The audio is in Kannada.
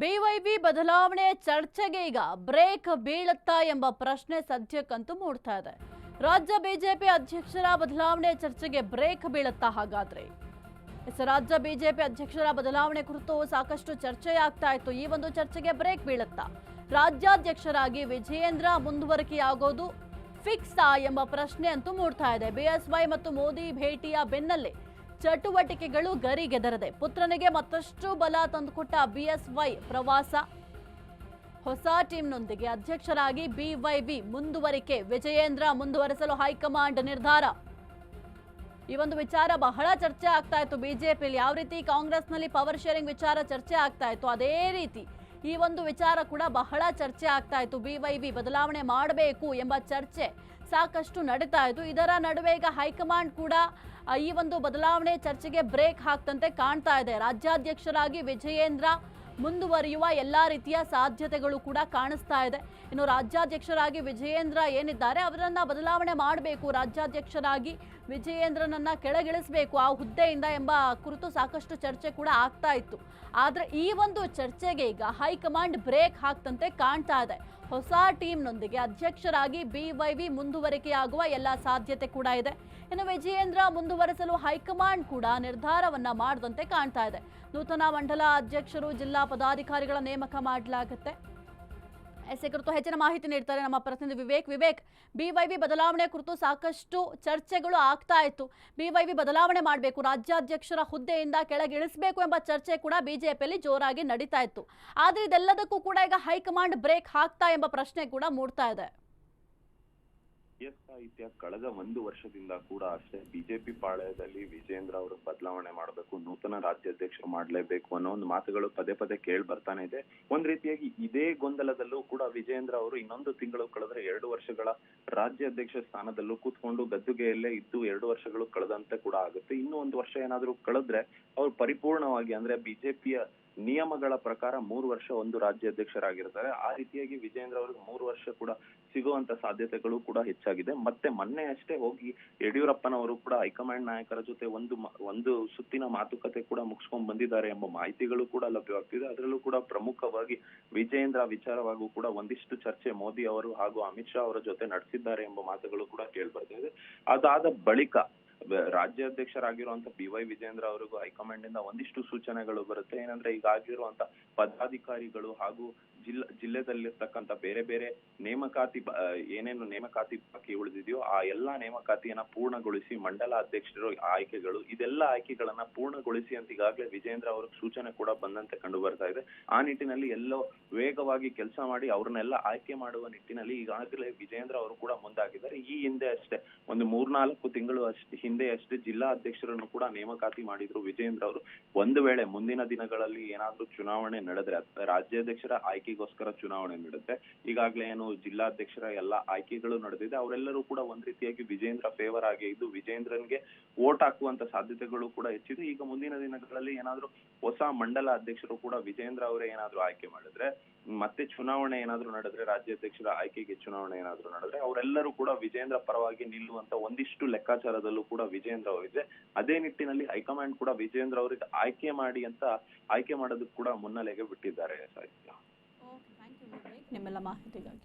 ಬಿವೈಬಿ ಬದಲಾವಣೆ ಚರ್ಚೆಗೆ ಈಗ ಬ್ರೇಕ್ ಬೀಳುತ್ತಾ ಎಂಬ ಪ್ರಶ್ನೆ ಸದ್ಯಕ್ಕಂತೂ ಮೂಡ್ತಾ ಇದೆ. ರಾಜ್ಯ ಬಿಜೆಪಿ ಅಧ್ಯಕ್ಷರ ಬದಲಾವಣೆ ಚರ್ಚೆಗೆ ಬ್ರೇಕ್ ಬೀಳುತ್ತಾ ಹಾಗಾದ್ರೆ? ರಾಜ್ಯ ಬಿಜೆಪಿ ಅಧ್ಯಕ್ಷರ ಬದಲಾವಣೆ ಕುರಿತು ಸಾಕಷ್ಟು ಚರ್ಚೆಯಾಗ್ತಾ ಇತ್ತು. ಈ ಒಂದು ಚರ್ಚೆಗೆ ಬ್ರೇಕ್ ಬೀಳುತ್ತಾ? ರಾಜ್ಯಾಧ್ಯಕ್ಷರಾಗಿ ವಿಜಯೇಂದ್ರ ಮುಂದುವರಿಕೆಯಾಗೋದು ಫಿಕ್ಸಾ ಎಂಬ ಪ್ರಶ್ನೆ ಅಂತೂ ಮೂಡ್ತಾ ಇದೆ. ಬಿಎಸ್ವೈ ಮತ್ತು ಮೋದಿ ಭೇಟಿಯ ಬೆನ್ನಲ್ಲೇ ಚಟುವಟಿಕೆಗಳು ಗರಿಗೆದರದೆ. ಪುತ್ರನಿಗೆ ಮತ್ತಷ್ಟು ಬಲ ತಂದುಕೊಟ್ಟ ಬಿಎಸ್ವೈ ಪ್ರವಾಸ, ಹೊಸ ಟೀಮ್ನೊಂದಿಗೆ ಅಧ್ಯಕ್ಷರಾಗಿ ಬಿವೈಬಿ ಮುಂದುವರಿಕೆ, ವಿಜಯೇಂದ್ರ ಮುಂದುವರೆಸಲು ಹೈಕಮಾಂಡ್ ನಿರ್ಧಾರ. ಈ ಒಂದು ವಿಚಾರ ಬಹಳ ಚರ್ಚೆ ಆಗ್ತಾ ಇತ್ತು ಬಿಜೆಪಿಯಲ್ಲಿ. ಯಾವ ರೀತಿ ಕಾಂಗ್ರೆಸ್ನಲ್ಲಿ ಪವರ್ ಶೇರಿಂಗ್ ವಿಚಾರ ಚರ್ಚೆ ಆಗ್ತಾ ಇತ್ತು, ಅದೇ ರೀತಿ ಈ ಒಂದು ವಿಚಾರ ಕೂಡ ಬಹಳ ಚರ್ಚೆ ಆಗ್ತಾ ಇತ್ತು. ಬಿವೈಬಿ ಬದಲಾವಣೆ ಮಾಡಬೇಕು ಎಂಬ ಚರ್ಚೆ ಸಾಕಷ್ಟು ನಡೀತಾ ಇತ್ತು. ಇದರ ನಡುವೆ ಈಗ ಹೈಕಮಾಂಡ್ ಕೂಡ ಈ ಒಂದು ಬದಲಾವಣೆ ಚರ್ಚೆಗೆ ಬ್ರೇಕ್ ಹಾಕ್ತಂತೆ ಕಾಣ್ತಾ ಇದೆ. ರಾಜ್ಯಾಧ್ಯಕ್ಷರಾಗಿ ವಿಜಯೇಂದ್ರ ಮುಂದುವರಿಯುವ ಎಲ್ಲಾ ರೀತಿಯ ಸಾಧ್ಯತೆಗಳು ಕೂಡ ಕಾಣಿಸ್ತಾ ಇದೆ. ಇನ್ನು ರಾಜ್ಯಾಧ್ಯಕ್ಷರಾಗಿ ವಿಜಯೇಂದ್ರ ಏನಿದ್ದಾರೆ ಅವರನ್ನ ಬದಲಾವಣೆ ಮಾಡಬೇಕು, ರಾಜ್ಯಾಧ್ಯಕ್ಷರಾಗಿ ವಿಜಯೇಂದ್ರನನ್ನ ಕೆಳಗಿಳಿಸಬೇಕು ಆ ಹುದ್ದೆಯಿಂದ ಎಂಬ ಕುರಿತು ಸಾಕಷ್ಟು ಚರ್ಚೆ ಕೂಡ ಆಗ್ತಾ ಇತ್ತು. ಆದ್ರೆ ಈ ಒಂದು ಚರ್ಚೆಗೆ ಈಗ ಹೈಕಮಾಂಡ್ ಬ್ರೇಕ್ ಹಾಕ್ತಂತೆ ಕಾಣ್ತಾ ಇದೆ. ಹೊಸ ಟೀಮ್ನೊಂದಿಗೆ ಅಧ್ಯಕ್ಷರಾಗಿ ಬಿವೈಬಿ ಮುಂದುವರಿಕೆಯಾಗುವ ಎಲ್ಲ ಸಾಧ್ಯತೆ ಕೂಡ ಇದೆ. ಇನ್ನು ವಿಜಯೇಂದ್ರ ಮುಂದುವರೆಸಲು ಹೈಕಮಾಂಡ್ ಕೂಡ ನಿರ್ಧಾರವನ್ನ ಮಾಡದಂತೆ ಕಾಣ್ತಾ ಇದೆ. ನೂತನ ಮಂಡಲ ಅಧ್ಯಕ್ಷರು, ಜಿಲ್ಲಾ ಪದಾಧಿಕಾರಿಗಳ ನೇಮಕ ಮಾಡಲಾಗುತ್ತೆ. ಈ ಕುರಿತು ಹೆಚ್ಚಿನ ಮಾಹಿತಿ ನೀಡ್ತಾರೆ ನಮ್ಮ ಪ್ರತಿನಿಧಿ ವಿವೇಕ್. ಬಿವೈಬಿ ಬದಲಾವಣೆ ಕುರಿತು ಸಾಕಷ್ಟು ಚರ್ಚೆಗಳು ಆಗ್ತಾ ಇತ್ತು. ಬಿವೈಬಿ ಬದಲಾವಣೆ ಮಾಡಬೇಕು, ರಾಜ್ಯಾಧ್ಯಕ್ಷರ ಹುದ್ದೆಯಿಂದ ಕೆಳಗಿಳಿಸಬೇಕು ಎಂಬ ಚರ್ಚೆ ಕೂಡ ಬಿಜೆಪಿಯಲ್ಲಿ ಜೋರಾಗಿ ನಡೀತಾ ಇತ್ತು. ಆದ್ರೆ ಇದೆಲ್ಲದಕ್ಕೂ ಕೂಡ ಈಗ ಹೈಕಮಾಂಡ್ ಬ್ರೇಕ್ ಹಾಕ್ತಾ ಎಂಬ ಪ್ರಶ್ನೆ ಕೂಡ ಮೂಡ್ತಾ ಇದೆ. ಸಾಹಿತ್ಯ ಕಳೆದ 1 ವರ್ಷದಿಂದ ಕೂಡ ಅಷ್ಟೇ ಬಿಜೆಪಿ ಪಾಳ್ಯದಲ್ಲಿ ವಿಜಯೇಂದ್ರ ಅವರು ಬದಲಾವಣೆ ಮಾಡಬೇಕು, ನೂತನ ರಾಜ್ಯಾಧ್ಯಕ್ಷರು ಮಾಡಲೇಬೇಕು ಅನ್ನೋ ಒಂದು ಮಾತುಗಳು ಪದೇ ಪದೇ ಕೇಳಿ ಬರ್ತಾನೆ ಇದೆ. ಒಂದ್ ರೀತಿಯಾಗಿ ಇದೇ ಗೊಂದಲದಲ್ಲೂ ಕೂಡ ವಿಜಯೇಂದ್ರ ಅವರು ಇನ್ನೊಂದು ತಿಂಗಳು ಕಳೆದ್ರೆ 2 ವರ್ಷಗಳ ರಾಜ್ಯಾಧ್ಯಕ್ಷ ಸ್ಥಾನದಲ್ಲೂ ಕೂತ್ಕೊಂಡು ಗದ್ದುಗೆಯಲ್ಲೇ ಇದ್ದು 2 ವರ್ಷಗಳು ಕಳೆದಂತೆ ಕೂಡ ಆಗುತ್ತೆ. ಇನ್ನೂ 1 ವರ್ಷ ಏನಾದ್ರೂ ಕಳೆದ್ರೆ ಅವ್ರು ಪರಿಪೂರ್ಣವಾಗಿ ಅಂದ್ರೆ ಬಿಜೆಪಿಯ ನಿಯಮಗಳ ಪ್ರಕಾರ 3 ವರ್ಷ ಒಂದು ರಾಜ್ಯಾಧ್ಯಕ್ಷರಾಗಿರ್ತಾರೆ. ಆ ರೀತಿಯಾಗಿ ವಿಜಯೇಂದ್ರ ಅವ್ರಿಗೆ 3 ವರ್ಷ ಕೂಡ ಸಿಗುವಂತ ಸಾಧ್ಯತೆಗಳು ಕೂಡ ಹೆಚ್ಚಾಗಿದೆ. ಮತ್ತೆ ಮೊನ್ನೆ ಅಷ್ಟೇ ಹೋಗಿ ಯಡಿಯೂರಪ್ಪನವರು ಕೂಡ ಹೈಕಮಾಂಡ್ ನಾಯಕರ ಜೊತೆ ಒಂದು ಸುತ್ತಿನ ಮಾತುಕತೆ ಕೂಡ ಮುಗಿಸ್ಕೊಂಡ್ ಬಂದಿದ್ದಾರೆ ಎಂಬ ಮಾಹಿತಿಗಳು ಕೂಡ ಲಭ್ಯವಾಗ್ತಿದೆ. ಅದರಲ್ಲೂ ಕೂಡ ಪ್ರಮುಖವಾಗಿ ವಿಜಯೇಂದ್ರ ವಿಚಾರವಾಗೂ ಕೂಡ ಒಂದಿಷ್ಟು ಚರ್ಚೆ ಮೋದಿ ಅವರು ಹಾಗೂ ಅಮಿತ್ ಶಾ ಅವರ ಜೊತೆ ನಡೆಸಿದ್ದಾರೆ ಎಂಬ ಮಾತುಗಳು ಕೂಡ ಕೇಳಿ ಬರ್ತಾ ಇದೆ. ಅದಾದ ಬಳಿಕ ರಾಜ್ಯಾಧ್ಯಕ್ಷರಾಗಿರುವಂತ ಬಿವೈ ವಿಜಯೇಂದ್ರ ಅವರಿಗೂ ಹೈಕಮಾಂಡ್ ಇಂದ ಒಂದಿಷ್ಟು ಸೂಚನೆಗಳು ಬರುತ್ತೆ. ಏನಂದ್ರೆ ಈಗ ಆಗಿರುವಂತ ಪದಾಧಿಕಾರಿಗಳು ಹಾಗೂ ಜಿಲ್ಲೆದಲ್ಲಿರ್ತಕ್ಕಂಥ ಬೇರೆ ಬೇರೆ ನೇಮಕಾತಿ ಏನೇನು ನೇಮಕಾತಿ ಬಾಕಿ ಉಳಿದಿದೆಯೋ ಆ ಎಲ್ಲಾ ನೇಮಕಾತಿಯನ್ನ ಪೂರ್ಣಗೊಳಿಸಿ ಮಂಡಲ ಅಧ್ಯಕ್ಷರು ಆಯ್ಕೆಗಳು ಇದೆಲ್ಲ ಆಯ್ಕೆಗಳನ್ನ ಪೂರ್ಣಗೊಳಿಸಿ ಅಂತ ಈಗಾಗಲೇ ವಿಜಯೇಂದ್ರ ಅವ್ರಿಗೆ ಸೂಚನೆ ಕೂಡ ಬಂದಂತೆ ಕಂಡು ಬರ್ತಾ ಇದೆ. ಆ ನಿಟ್ಟಿನಲ್ಲಿ ಎಲ್ಲೋ ವೇಗವಾಗಿ ಕೆಲಸ ಮಾಡಿ ಅವ್ರನ್ನೆಲ್ಲ ಆಯ್ಕೆ ಮಾಡುವ ನಿಟ್ಟಿನಲ್ಲಿ ಈಗಾಗಲೇ ವಿಜಯೇಂದ್ರ ಅವರು ಕೂಡ ಮುಂದಾಗಿದ್ದಾರೆ. ಈ ಹಿಂದೆ ಅಷ್ಟೇ ಒಂದು 3-4 ತಿಂಗಳು ಹಿಂದೆ ಅಷ್ಟೇ ಜಿಲ್ಲಾ ಅಧ್ಯಕ್ಷರನ್ನು ಕೂಡ ನೇಮಕಾತಿ ಮಾಡಿದ್ರು ವಿಜಯೇಂದ್ರ ಅವರು. ಒಂದು ವೇಳೆ ಮುಂದಿನ ದಿನಗಳಲ್ಲಿ ಏನಾದ್ರೂ ಚುನಾವಣೆ ನಡೆದ್ರೆ ರಾಜ್ಯಾಧ್ಯಕ್ಷರ ಆಯ್ಕೆಗೋಸ್ಕರ ಚುನಾವಣೆ ನಡೆಯುತ್ತೆ. ಈಗಾಗಲೇ ಏನು ಜಿಲ್ಲಾಧ್ಯಕ್ಷರ ಎಲ್ಲಾ ಆಯ್ಕೆಗಳು ನಡೆದಿದೆ. ಅವರೆಲ್ಲರೂ ಕೂಡ ಒಂದ್ ರೀತಿಯಾಗಿ ವಿಜಯೇಂದ್ರ ಫೇವರ್ ಆಗಿ ಇದ್ದು ವಿಜಯೇಂದ್ರನ್ಗೆ ವೋಟ್ ಹಾಕುವಂತ ಸಾಧ್ಯತೆಗಳು ಕೂಡ ಹೆಚ್ಚಿದೆ. ಈಗ ಮುಂದಿನ ದಿನಗಳಲ್ಲಿ ಏನಾದ್ರೂ ಹೊಸ ಮಂಡಲ ಅಧ್ಯಕ್ಷರು ಕೂಡ ವಿಜಯೇಂದ್ರ ಅವರೇ ಏನಾದ್ರೂ ಆಯ್ಕೆ ಮಾಡಿದ್ರೆ, ಮತ್ತೆ ಚುನಾವಣೆ ಏನಾದ್ರೂ ನಡೆದ್ರೆ, ರಾಜ್ಯಾಧ್ಯಕ್ಷರ ಆಯ್ಕೆಗೆ ಚುನಾವಣೆ ಏನಾದ್ರೂ ನಡೆದ್ರೆ ಅವರೆಲ್ಲರೂ ಕೂಡ ವಿಜಯೇಂದ್ರ ಪರವಾಗಿ ನಿಲ್ಲುವಂತ ಒಂದಿಷ್ಟು ಲೆಕ್ಕಾಚಾರದಲ್ಲೂ ಕೂಡ ವಿಜಯೇಂದ್ರ ಅವರಿದೆ. ಅದೇ ನಿಟ್ಟಿನಲ್ಲಿ ಹೈಕಮಾಂಡ್ ಕೂಡ ವಿಜಯೇಂದ್ರ ಅವರಿಗೆ ಆಯ್ಕೆ ಮಾಡೋದಕ್ಕೆ ಕೂಡ ಮುನ್ನೆಲೆಗೆ ಬಿಟ್ಟಿದ್ದಾರೆ. ಸಾಹಿತ್ಯ ನಿಮ್ಮೆಲ್ಲ ಮಾಹಿತಿಗಾಗಿ